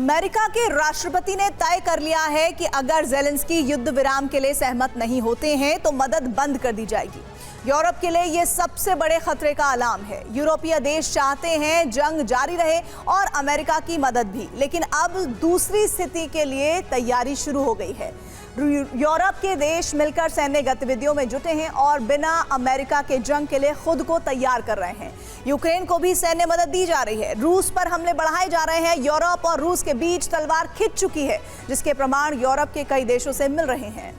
America के राष्ट्रपति ने तय कर लिया है कि अगर ज़ेलेंस्की युद्ध विराम के लिए सहमत नहीं होते हैं तो मदद बंद कर दी जाएगी। यूरोप के लिए यह सबसे बड़े खतरे का अलार्म है। यूरोपीय देश चाहते हैं जंग जारी रहे और अमेरिका की मदद भी, लेकिन अब दूसरी स्थिति के लिए तैयारी शुरू हो गई है। यूरोप के देश मिलकर सैन्य गतिविधियों में जुटे हैं और बिना अमेरिका के जंग के लिए खुद को तैयार कर रहे हैं। यूक्रेन को भी सैन्य मदद दी जा रही है। रूस पर हमले बढ़ाए जा रहे हैं। यूरोप और रूस के बीच तलवार खिंच चुकी है, जिसके प्रमाण यूरोप के कई देशों से मिल रहे हैं।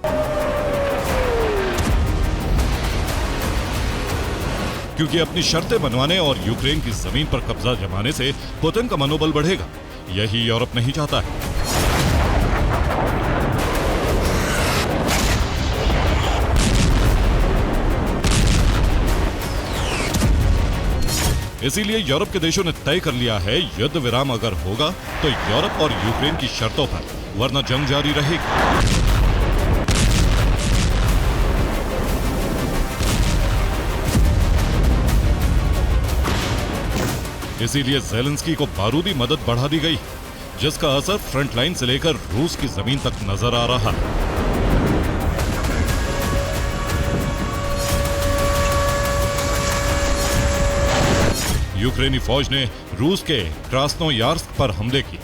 क्योंकि अपनी शर्तें बनवाने और यूक्रेन की जमीन पर कब्जा जमाने से पुतिन का मनोबल बढ़ेगा, यही यूरोप नहीं चाहता है। इसीलिए यूरोप के देशों ने तय कर लिया है युद्ध विराम अगर होगा तो यूरोप और यूक्रेन की शर्तों पर, वरना जंग जारी रहेगी। इसीलिए ज़ेलेंस्की को बारूदी मदद बढ़ा दी गई, जिसका असर फ्रंटलाइन से लेकर रूस की जमीन तक नजर आ रहा है। यूक्रेनी फौज ने रूस के क्रास्नोयार्स्क पर हमले किए।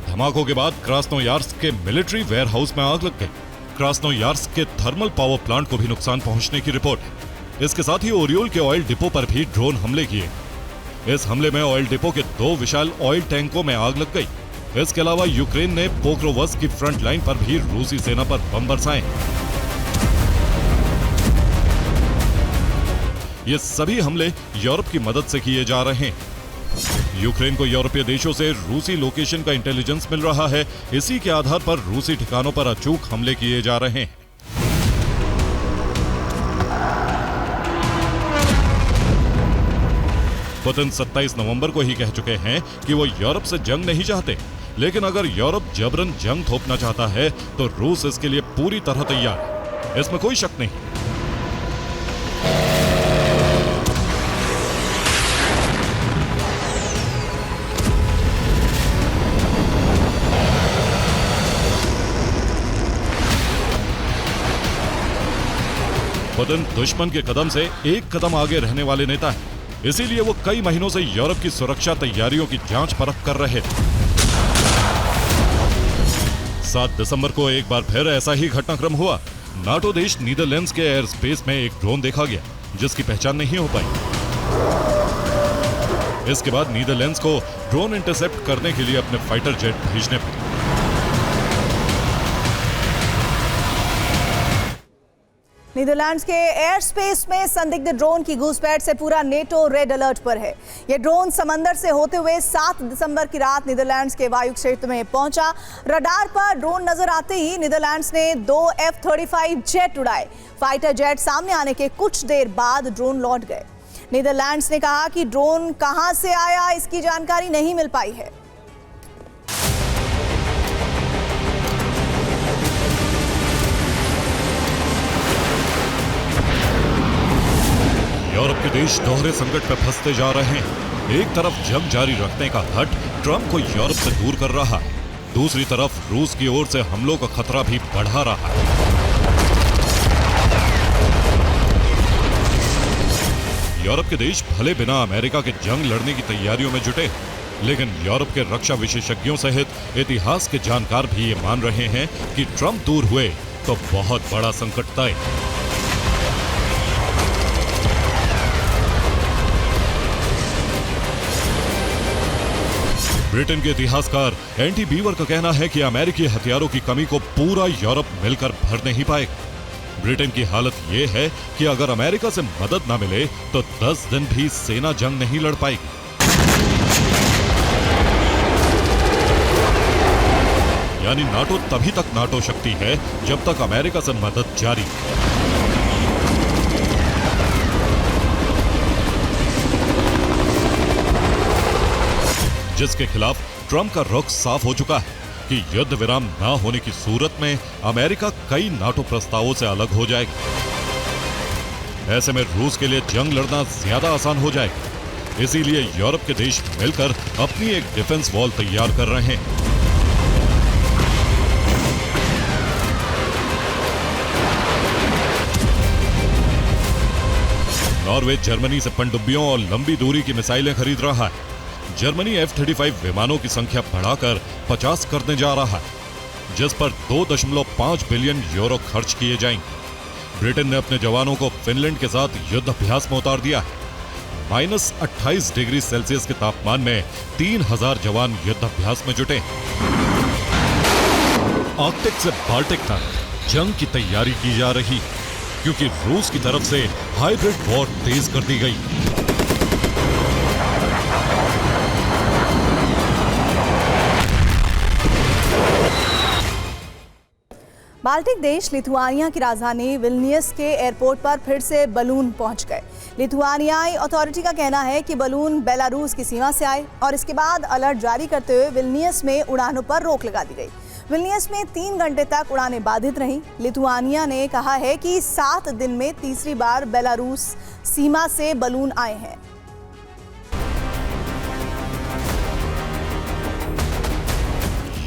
धमाकों के बाद क्रास्नोयार्स्क के मिलिट्री वेयरहाउस में आग लग गई। क्रास्नोयार्स्क के थर्मल पावर प्लांट को भी नुकसान पहुंचने की रिपोर्ट है। इसके साथ ही ओरियोल के ऑयल डिपो पर भी ड्रोन हमले किए। इस हमले में ऑयल डिपो के 2 विशाल ऑयल टैंकों में आग लग गई। इसके अलावा यूक्रेन ने पोक्रोवस्क की फ्रंट लाइन पर भी रूसी सेना पर बम बरसाए। ये सभी हमले यूरोप की मदद से किए जा रहे हैं। यूक्रेन को यूरोपीय देशों से रूसी लोकेशन का इंटेलिजेंस मिल रहा है। इसी के आधार पर रूसी ठिकानों पर अचूक हमले किए जा रहे हैं। पुतिन 27 नवंबर को ही कह चुके हैं कि वो यूरोप से जंग नहीं चाहते, लेकिन अगर यूरोप जबरन जंग थोपना चाहता है तो रूस इसके लिए पूरी तरह तैयार है, इसमें कोई शक नहीं। पुतिन दुश्मन के कदम से एक कदम आगे रहने वाले नेता हैं। इसीलिए वो कई महीनों से यूरोप की सुरक्षा तैयारियों की जांच परख कर रहे थे। 7 दिसंबर को एक बार फिर ऐसा ही घटनाक्रम हुआ। नाटो देश नीदरलैंड्स के एयर स्पेस में एक ड्रोन देखा गया, जिसकी पहचान नहीं हो पाई। इसके बाद नीदरलैंड्स को ड्रोन इंटरसेप्ट करने के लिए अपने फाइटर जेट भेजने पड़े। नीदरलैंड्स के एयर स्पेस में संदिग्ध ड्रोन की घुसपैठ से पूरा नेटो रेड अलर्ट पर है। यह ड्रोन समंदर से होते हुए 7 दिसंबर की रात नीदरलैंड्स के वायु क्षेत्र में पहुंचा। रडार पर ड्रोन नजर आते ही नीदरलैंड्स ने 2 F-35 जेट उड़ाए। फाइटर जेट सामने आने के कुछ देर बाद ड्रोन लौट गए। नीदरलैंड्स ने कहा कि ड्रोन कहां से आया इसकी जानकारी नहीं मिल पाई है। यूरोप के देश दोहरे संकट पर फंसते जा रहे हैं। एक तरफ जंग जारी रखने का हट ट्रंप को यूरोप से दूर कर रहा है, दूसरी तरफ रूस की ओर से हमलों का खतरा भी बढ़ा रहा है। यूरोप के देश भले बिना अमेरिका के जंग लड़ने की तैयारियों में जुटे, लेकिन यूरोप के रक्षा विशेषज्ञों सहित इतिहास के जानकार भी ये मान रहे हैं कि ट्रंप दूर हुए तो बहुत बड़ा संकट तय। ब्रिटेन के इतिहासकार एंटी बीवर का कहना है कि अमेरिकी हथियारों की कमी को पूरा यूरोप मिलकर भर नहीं पाएगा। ब्रिटेन की हालत यह है कि अगर अमेरिका से मदद न मिले तो 10 दिन भी सेना जंग नहीं लड़ पाएगी। यानी नाटो तभी तक नाटो शक्ति है जब तक अमेरिका से मदद जारी है। जिसके खिलाफ ट्रंप का रुख साफ हो चुका है कि युद्ध विराम न होने की सूरत में अमेरिका कई नाटो प्रस्तावों से अलग हो जाएगा। ऐसे में रूस के लिए जंग लड़ना ज्यादा आसान हो जाएगा। इसीलिए यूरोप के देश मिलकर अपनी एक डिफेंस वॉल तैयार कर रहे हैं। नॉर्वे जर्मनी से पनडुब्बियों और लंबी दूरी की मिसाइलें खरीद रहा है। जर्मनी F-35 विमानों की संख्या बढ़ाकर 50 करने जा रहा है, जिस पर 2.5 बिलियन यूरो खर्च किए जाएंगे। ब्रिटेन ने अपने जवानों को फिनलैंड के साथ युद्ध अभ्यास में उतार दिया है। -28 डिग्री सेल्सियस के तापमान में 3000 जवान युद्ध अभ्यास में जुटे। आर्कटिक से बाल्टिक तक जंग की तैयारी की जा रही, क्योंकि रूस की तरफ से हाइब्रिड वॉर तेज कर दी गई। बाल्टिक देश लिथुआनिया की राजधानी विल्नियस के एयरपोर्ट पर फिर से बलून पहुंच गए। लिथुआनियाई अथॉरिटी का कहना है कि बलून बेलारूस की सीमा से आए और इसके बाद अलर्ट जारी करते हुए विल्नियस में उड़ानों पर रोक लगा दी गई। विल्नियस में 3 घंटे तक उड़ानें बाधित रहीं। लिथुआनिया ने कहा है कि 7 दिन में तीसरी बार बेलारूस सीमा से बलून आए हैं।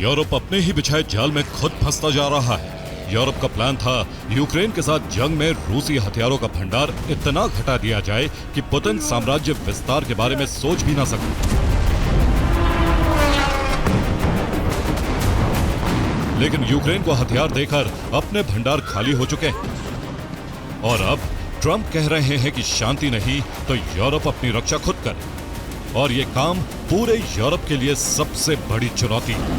यूरोप अपने ही बिछाए जाल में खुद फंसता जा रहा है। यूरोप का प्लान था यूक्रेन के साथ जंग में रूसी हथियारों का भंडार इतना घटा दिया जाए कि पुतिन साम्राज्य विस्तार के बारे में सोच भी ना सके। लेकिन यूक्रेन को हथियार देकर अपने भंडार खाली हो चुके हैं और अब ट्रंप कह रहे हैं कि शांति नहीं तो यूरोप अपनी रक्षा खुद करे, और ये काम पूरे यूरोप के लिए सबसे बड़ी चुनौती है।